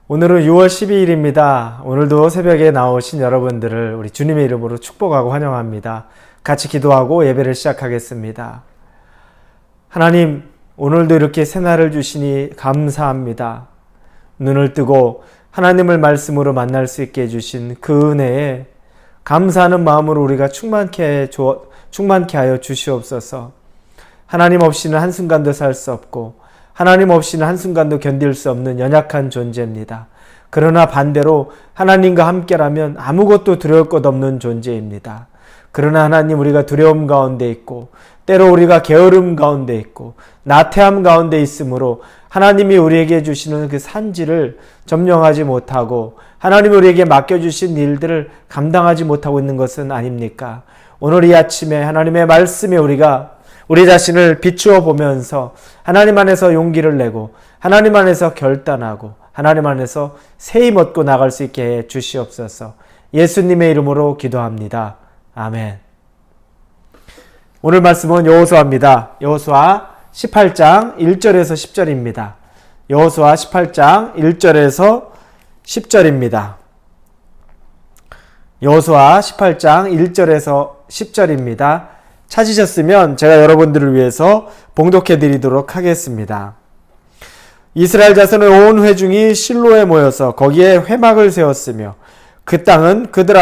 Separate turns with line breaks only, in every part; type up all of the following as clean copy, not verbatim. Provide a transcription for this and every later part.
오늘은 6월 12일입니다. 오늘도 새벽에 나오신 여러분들을 우리 주님의 이름으로 축복하고 환영합니다. 같이 기도하고 예배를 시작하겠습니다. 하나님, 오늘도 이렇게 새날을 주시니 감사합니다. 눈을 뜨고 하나님을 말씀으로 만날 수 있게 해주신 그 은혜에 감사하는 마음으로 우리가 충만케 하여 주시옵소서. 하나님 없이는 한순간도 살 수 없고 하나님 없이는 한순간도 견딜 수 없는 연약한 존재입니다. 그러나 반대로 하나님과 함께라면 아무것도 두려울 것 없는 존재입니다. 그러나 하나님, 우리가 두려움 가운데 있고 때로 우리가 게으름 가운데 있고 나태함 가운데 있으므로 하나님이 우리에게 주시는 그 산지를 점령하지 못하고 하나님이 우리에게 맡겨주신 일들을 감당하지 못하고 있는 것은 아닙니까? 오늘 이 아침에 하나님의 말씀에 우리가 우리 자신을 비추어 보면서 하나님 안에서 용기를 내고 하나님 안에서 결단하고 하나님 안에서 새 힘 얻고 나갈 수 있게 해 주시옵소서. 예수님의 이름으로 기도합니다. 아멘. 오늘 말씀은 여호수아입니다. 여호수아 18장 1절에서 10절입니다. 여호수아 18장 1절에서 10절입니다. 여호수아 18장 1절에서 10절입니다. 찾으셨으면 제가 여러분들을 위해서 봉독해 드리도록 하겠습니다. 이스라엘 자손의 온 회중이 실로에 모여서 거기에 회막을 세웠으며 그 땅은 그들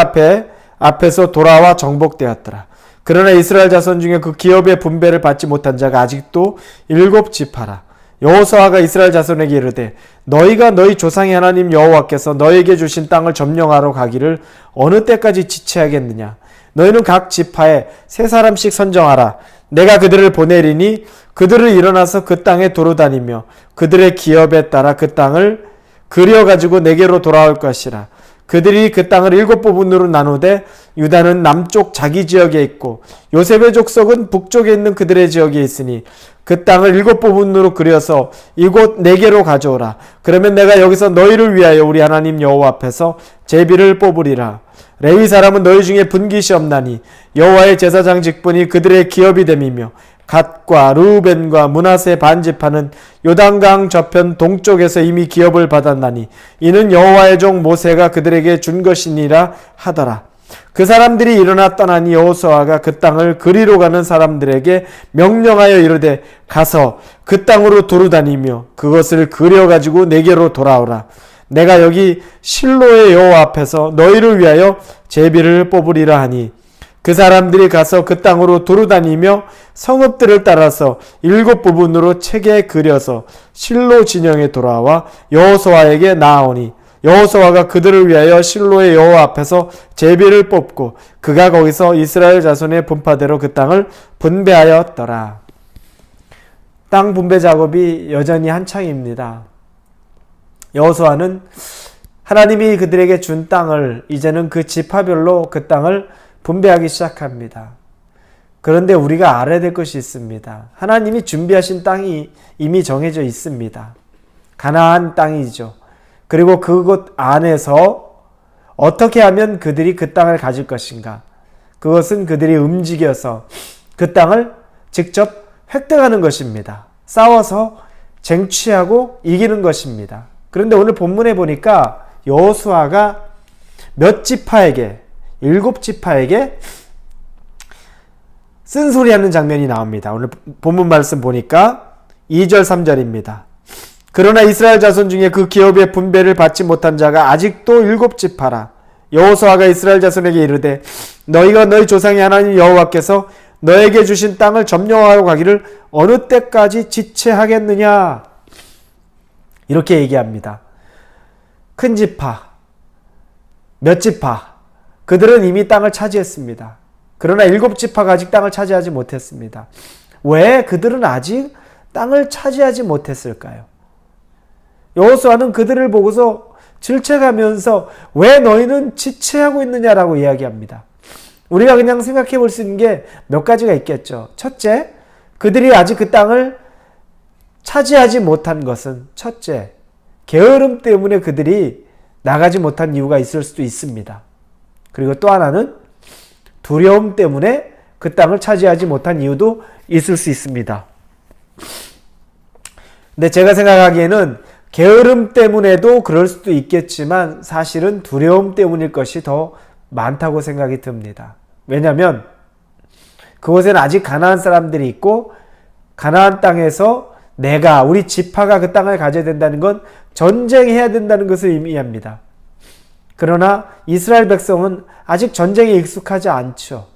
앞에서 돌아와 정복되었더라. 그러나 이스라엘 자손 중에 그 기업의 분배를 받지 못한 자가 아직도 7지파라. 여호수아가 이스라엘 자손에게 이르되 너희가 너희 조상의 하나님 여호와께서 너희에게 주신 땅을 점령하러 가기를 어느 때까지 지체하겠느냐. 너희는 각 지파에 3사람씩 선정하라. 내가 그들을 보내리니 그들을 일어나서 그 땅에 도로다니며 그들의 기업에 따라 그 땅을 그려가지고 내게로 돌아올 것이라. 그들이 그 땅을 7부분으로 나누되 유다는 남쪽 자기 지역에 있고 요셉의 족속은 북쪽에 있는 그들의 지역에 있으니 그 땅을 7부분으로 그려서 이곳 내게로 가져오라. 그러면 내가 여기서 너희를 위하여 우리 하나님 여호와 앞에서 제비를 뽑으리라. 레위 사람은 너희 중에 분깃이 없나니 여호와의 제사장 직분이 그들의 기업이 됨이며 갓과 르우벤과 므낫세 반지파는 요단강 저편 동쪽에서 이미 기업을 받았나니 이는 여호와의 종 모세가 그들에게 준 것이니라 하더라. 그 사람들이 일어나 떠나니 여호수아가 그 땅을 그리로 가는 사람들에게 명령하여 이르되 가서 그 땅으로 두루다니며 그것을 그려가지고 내게로 돌아오라. 내가 여기 실로의 여호와 앞에서 너희를 위하여 제비를 뽑으리라 하니 그 사람들이 가서 그 땅으로 두루다니며 성읍들을 따라서 7부분으로 책에 그려서 실로 진영에 돌아와 여호수아에게 나아오니 여호수아가 그들을 위하여 실로의 여호와 앞에서 제비를 뽑고 그가 거기서 이스라엘 자손의 분파대로 그 땅을 분배하였더라. 땅 분배 작업이 여전히 한창입니다. 여호수아는 하나님이 그들에게 준 땅을 이제는 그 지파별로 그 땅을 분배하기 시작합니다. 그런데 우리가 알아야 될 것이 있습니다. 하나님이 준비하신 땅이 이미 정해져 있습니다. 가나안 땅이죠. 그리고 그곳 안에서 어떻게 하면 그들이 그 땅을 가질 것인가? 그것은 그들이 움직여서 그 땅을 직접 획득하는 것입니다. 싸워서 쟁취하고 이기는 것입니다. 그런데 오늘 본문에 보니까 여호수아가 몇 지파에게 7지파에게 쓴소리하는 장면이 나옵니다. 오늘 본문 말씀 보니까 2절 3절입니다. 그러나 이스라엘 자손 중에 그 기업의 분배를 받지 못한 자가 아직도 7지파라. 여호수아가 이스라엘 자손에게 이르되 너희가 너희 조상의 하나님 여호와께서 너에게 주신 땅을 점령하러 가기를 어느 때까지 지체하겠느냐. 이렇게 얘기합니다. 큰 지파, 몇 지파, 그들은 이미 땅을 차지했습니다. 그러나 7지파가 아직 땅을 차지하지 못했습니다. 왜 그들은 아직 땅을 차지하지 못했을까요? 여호수아는 그들을 보고서 질책하면서 왜 너희는 지체하고 있느냐라고 이야기합니다. 우리가 그냥 생각해 볼 수 있는 게 몇 가지가 있겠죠. 첫째, 그들이 아직 그 땅을 차지하지 못한 것은 첫째, 게으름 때문에 그들이 나가지 못한 이유가 있을 수도 있습니다. 그리고 또 하나는 두려움 때문에 그 땅을 차지하지 못한 이유도 있을 수 있습니다. 근데 제가 생각하기에는 게으름 때문에도 그럴 수도 있겠지만 사실은 두려움 때문일 것이 더 많다고 생각이 듭니다. 왜냐하면 그곳에는 아직 가나안 사람들이 있고 가나안 땅에서 우리 지파가 그 땅을 가져야 된다는 건 전쟁해야 된다는 것을 의미합니다. 그러나 이스라엘 백성은 아직 전쟁에 익숙하지 않죠.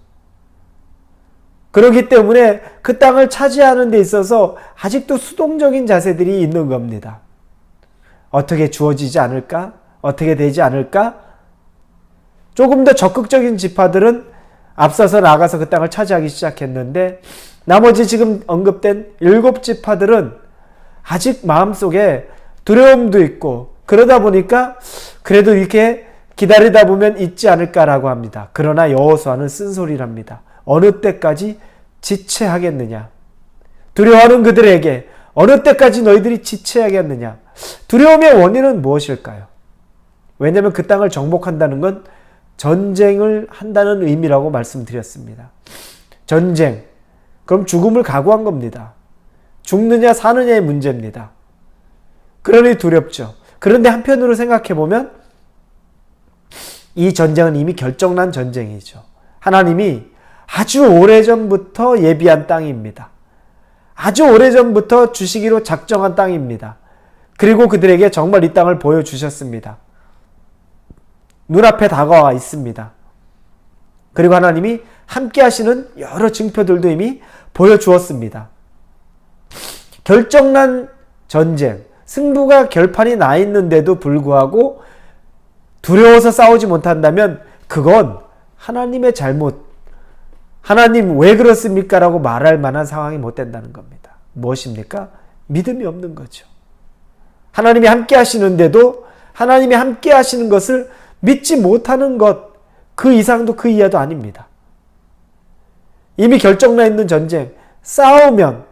그렇기 때문에 그 땅을 차지하는 데 있어서 아직도 수동적인 자세들이 있는 겁니다. 어떻게 주어지지 않을까? 어떻게 되지 않을까? 조금 더 적극적인 지파들은 앞서서 나가서 그 땅을 차지하기 시작했는데 나머지 지금 언급된 7지파들은 아직 마음속에 두려움도 있고 그러다 보니까 그래도 이렇게 기다리다 보면 있지 않을까라고 합니다. 그러나 여호수아는 쓴소리랍니다. 어느 때까지 지체하겠느냐? 두려워하는 그들에게 어느 때까지 너희들이 지체하겠느냐? 두려움의 원인은 무엇일까요? 왜냐하면 그 땅을 정복한다는 건 전쟁을 한다는 의미라고 말씀드렸습니다. 전쟁, 그럼 죽음을 각오한 겁니다. 죽느냐 사느냐의 문제입니다. 그러니 두렵죠. 그런데 한편으로 생각해보면 이 전쟁은 이미 결정난 전쟁이죠. 하나님이 아주 오래전부터 예비한 땅입니다. 아주 오래전부터 주시기로 작정한 땅입니다. 그리고 그들에게 정말 이 땅을 보여주셨습니다. 눈앞에 다가와 있습니다. 그리고 하나님이 함께 하시는 여러 징표들도 이미 보여주었습니다. 결정난 전쟁, 승부가 결판이 나 있는데도 불구하고 두려워서 싸우지 못한다면 그건 하나님의 잘못, 하나님 왜 그렇습니까? 라고 말할 만한 상황이 못 된다는 겁니다. 무엇입니까? 믿음이 없는 거죠. 하나님이 함께 하시는데도 하나님이 함께 하시는 것을 믿지 못하는 것, 그 이상도 그 이하도 아닙니다. 이미 결정나 있는 전쟁, 싸우면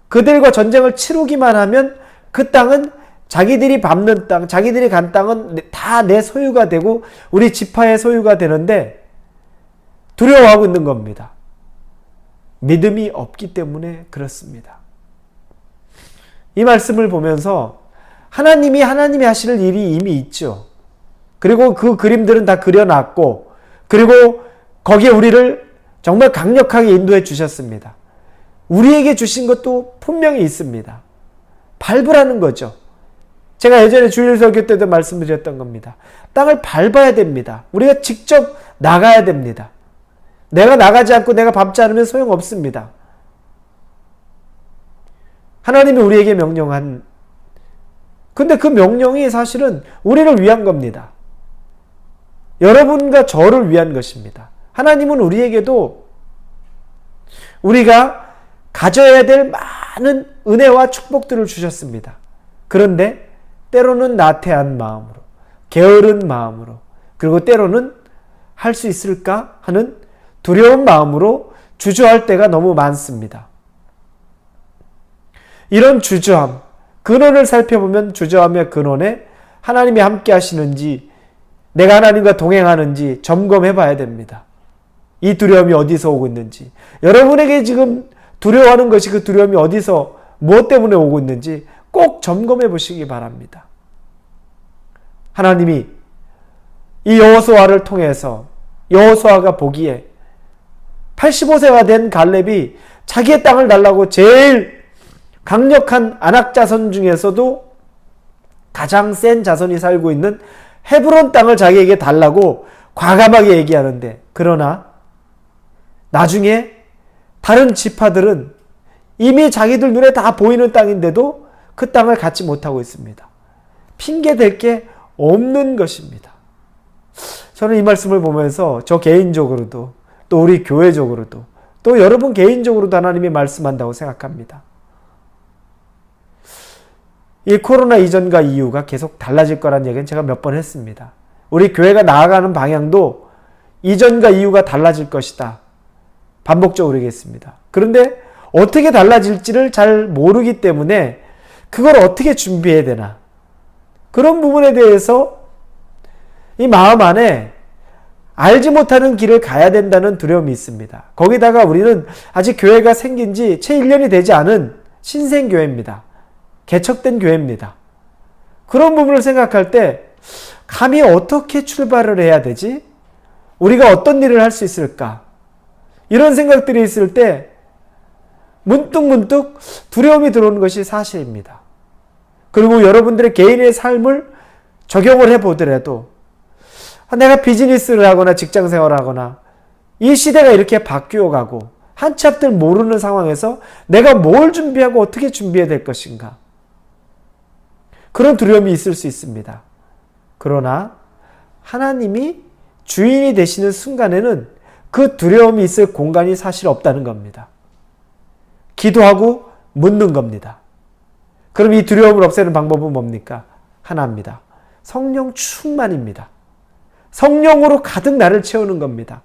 그들과 전쟁을 치르기만 하면 그 땅은 자기들이 밟는 땅, 자기들이 간 땅은 다 내 소유가 되고 우리 지파의 소유가 되는데 두려워하고 있는 겁니다. 믿음이 없기 때문에 그렇습니다. 이 말씀을 보면서 하나님이 하실 일이 이미 있죠. 그리고 그 그림들은 다 그려놨고 그리고 거기에 우리를 정말 강력하게 인도해 주셨습니다. 우리에게 주신 것도 분명히 있습니다. 밟으라는 거죠. 제가 예전에 주일설교 때도 말씀드렸던 겁니다. 땅을 밟아야 됩니다. 우리가 직접 나가야 됩니다. 내가 나가지 않고 내가 밟지 않으면 소용없습니다. 하나님이 우리에게 명령한, 근데 그 명령이 사실은 우리를 위한 겁니다. 여러분과 저를 위한 것입니다. 하나님은 우리에게도 우리가 가져야 될 많은 은혜와 축복들을 주셨습니다. 그런데 때로는 나태한 마음으로, 게으른 마음으로, 그리고 때로는 할 수 있을까 하는 두려운 마음으로 주저할 때가 너무 많습니다. 이런 주저함, 근원을 살펴보면 주저함의 근원에 하나님이 함께 하시는지, 내가 하나님과 동행하는지 점검해 봐야 됩니다. 이 두려움이 어디서 오고 있는지, 여러분에게 지금 두려워하는 것이 그 두려움이 어디서, 무엇 때문에 오고 있는지 꼭 점검해 보시기 바랍니다. 하나님이 이 여호수아를 통해서 여호수아가 보기에 85세가 된 갈렙이 자기의 땅을 달라고 제일 강력한 아낙 자손 중에서도 가장 센 자손이 살고 있는 헤브론 땅을 자기에게 달라고 과감하게 얘기하는데, 그러나 나중에 다른 지파들은 이미 자기들 눈에 다 보이는 땅인데도 그 땅을 갖지 못하고 있습니다. 핑계댈 게 없는 것입니다. 저는 이 말씀을 보면서 저 개인적으로도 또 우리 교회적으로도 또 여러분 개인적으로도 하나님이 말씀한다고 생각합니다. 이 코로나 이전과 이후가 계속 달라질 거란 얘기는 제가 몇 번 했습니다. 우리 교회가 나아가는 방향도 이전과 이후가 달라질 것이다. 반복적으로 얘기했습니다. 그런데 어떻게 달라질지를 잘 모르기 때문에 그걸 어떻게 준비해야 되나, 그런 부분에 대해서 이 마음 안에 알지 못하는 길을 가야 된다는 두려움이 있습니다. 거기다가 우리는 아직 교회가 생긴 지 채 1년이 되지 않은 신생교회입니다. 개척된 교회입니다. 그런 부분을 생각할 때 감히 어떻게 출발을 해야 되지? 우리가 어떤 일을 할 수 있을까? 이런 생각들이 있을 때 문득문득 두려움이 들어오는 것이 사실입니다. 그리고 여러분들의 개인의 삶을 적용을 해보더라도 내가 비즈니스를 하거나 직장생활을 하거나 이 시대가 이렇게 바뀌어 가고 한치 앞을 모르는 상황에서 내가 뭘 준비하고 어떻게 준비해야 될 것인가? 그런 두려움이 있을 수 있습니다. 그러나 하나님이 주인이 되시는 순간에는 그 두려움이 있을 공간이 사실 없다는 겁니다. 기도하고 묻는 겁니다. 그럼 이 두려움을 없애는 방법은 뭡니까? 하나입니다. 성령 충만입니다. 성령으로 가득 나를 채우는 겁니다.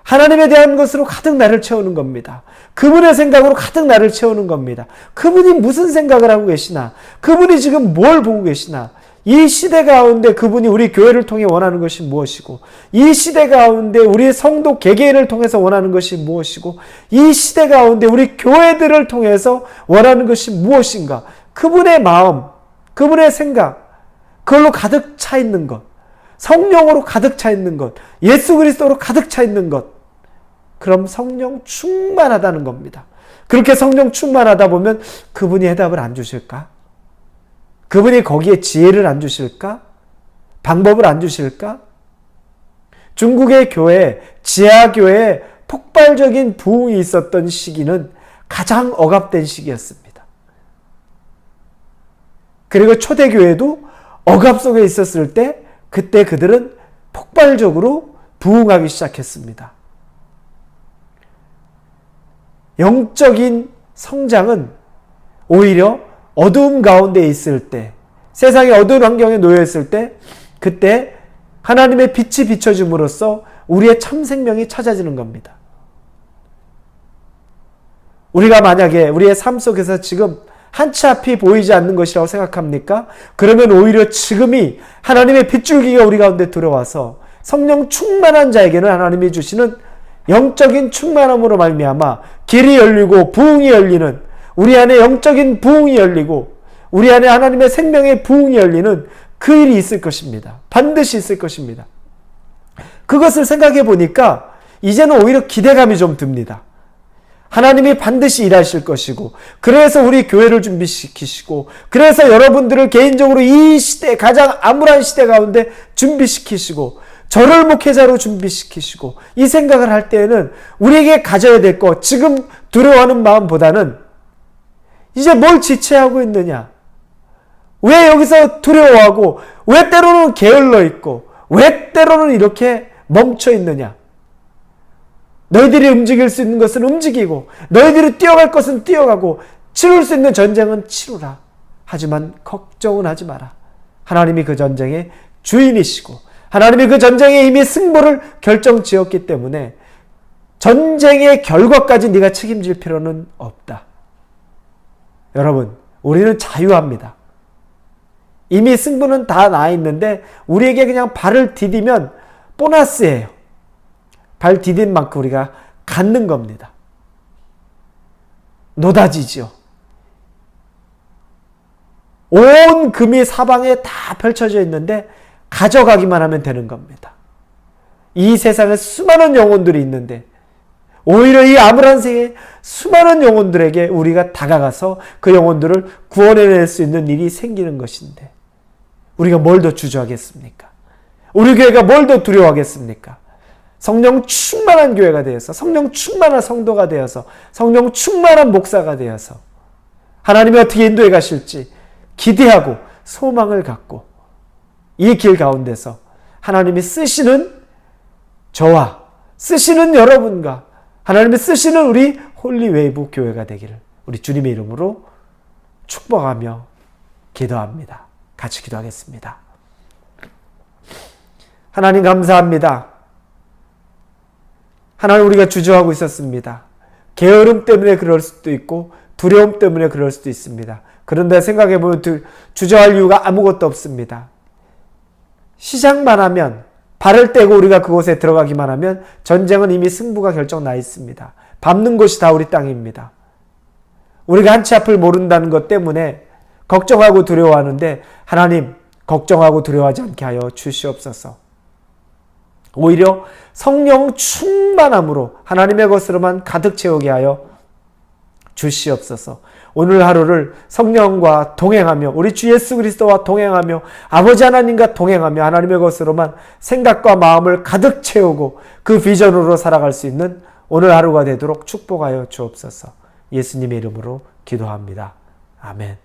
하나님에 대한 것으로 가득 나를 채우는 겁니다. 그분의 생각으로 가득 나를 채우는 겁니다. 그분이 무슨 생각을 하고 계시나? 그분이 지금 뭘 보고 계시나? 이 시대 가운데 그분이 우리 교회를 통해 원하는 것이 무엇이고, 이 시대 가운데 우리 성도 개개인을 통해서 원하는 것이 무엇이고, 이 시대 가운데 우리 교회들을 통해서 원하는 것이 무엇인가? 그분의 마음, 그분의 생각, 그걸로 가득 차 있는 것, 성령으로 가득 차 있는 것, 예수 그리스도로 가득 차 있는 것, 그럼 성령 충만하다는 겁니다. 그렇게 성령 충만하다 보면 그분이 해답을 안 주실까? 그분이 거기에 지혜를 안 주실까? 방법을 안 주실까? 중국의 교회, 지하교회에 폭발적인 부흥이 있었던 시기는 가장 억압된 시기였습니다. 그리고 초대교회도 억압 속에 있었을 때 그때 그들은 폭발적으로 부흥하기 시작했습니다. 영적인 성장은 오히려 어두움 가운데 있을 때, 세상의 어두운 환경에 놓여 있을 때, 그때 하나님의 빛이 비춰줌으로써 우리의 참 생명이 찾아지는 겁니다. 우리가 만약에 우리의 삶 속에서 지금 한치 앞이 보이지 않는 것이라고 생각합니까? 그러면 오히려 지금이 하나님의 빗줄기가 우리 가운데 들어와서 성령 충만한 자에게는 하나님이 주시는 영적인 충만함으로 말미암아 길이 열리고 부흥이 열리는, 우리 안에 영적인 부흥이 열리고 우리 안에 하나님의 생명의 부흥이 열리는 그 일이 있을 것입니다. 반드시 있을 것입니다. 그것을 생각해 보니까 이제는 오히려 기대감이 좀 듭니다. 하나님이 반드시 일하실 것이고, 그래서 우리 교회를 준비시키시고, 그래서 여러분들을 개인적으로 이 시대, 가장 암울한 시대 가운데 준비시키시고, 저를 목회자로 준비시키시고, 이 생각을 할 때에는 우리에게 가져야 될 것, 지금 두려워하는 마음보다는 이제 뭘 지체하고 있느냐? 왜 여기서 두려워하고, 왜 때로는 게을러 있고, 왜 때로는 이렇게 멈춰 있느냐? 너희들이 움직일 수 있는 것은 움직이고, 너희들이 뛰어갈 것은 뛰어가고, 치룰 수 있는 전쟁은 치루라. 하지만 걱정은 하지 마라. 하나님이 그 전쟁의 주인이시고, 하나님이 그 전쟁에 이미 승부를 결정지었기 때문에 전쟁의 결과까지 네가 책임질 필요는 없다. 여러분, 우리는 자유합니다. 이미 승부는 다 나 있는데 우리에게 그냥 발을 디디면 보너스예요. 발 디딘 만큼 우리가 갖는 겁니다. 노다지죠. 온 금이 사방에 다 펼쳐져 있는데 가져가기만 하면 되는 겁니다. 이 세상에 수많은 영혼들이 있는데 오히려 이 암울한 세계에 수많은 영혼들에게 우리가 다가가서 그 영혼들을 구원해낼 수 있는 일이 생기는 것인데 우리가 뭘 더 주저하겠습니까? 우리 교회가 뭘 더 두려워하겠습니까? 성령 충만한 교회가 되어서, 성령 충만한 성도가 되어서, 성령 충만한 목사가 되어서 하나님이 어떻게 인도해 가실지 기대하고 소망을 갖고 이 길 가운데서 하나님이 쓰시는 저와 쓰시는 여러분과 하나님이 쓰시는 우리 홀리웨이브 교회가 되기를 우리 주님의 이름으로 축복하며 기도합니다. 같이 기도하겠습니다. 하나님 감사합니다. 하나님, 우리가 주저하고 있었습니다. 게으름 때문에 그럴 수도 있고 두려움 때문에 그럴 수도 있습니다. 그런데 생각해보면 주저할 이유가 아무것도 없습니다. 시작만 하면, 발을 떼고 우리가 그곳에 들어가기만 하면 전쟁은 이미 승부가 결정 나 있습니다. 밟는 곳이 다 우리 땅입니다. 우리가 한치 앞을 모른다는 것 때문에 걱정하고 두려워하는데 하나님, 걱정하고 두려워하지 않게 하여 주시옵소서. 오히려 성령 충만함으로 하나님의 것으로만 가득 채우게 하여 주시옵소서. 오늘 하루를 성령과 동행하며 우리 주 예수 그리스도와 동행하며 아버지 하나님과 동행하며 하나님의 것으로만 생각과 마음을 가득 채우고 그 비전으로 살아갈 수 있는 오늘 하루가 되도록 축복하여 주옵소서. 예수님의 이름으로 기도합니다. 아멘.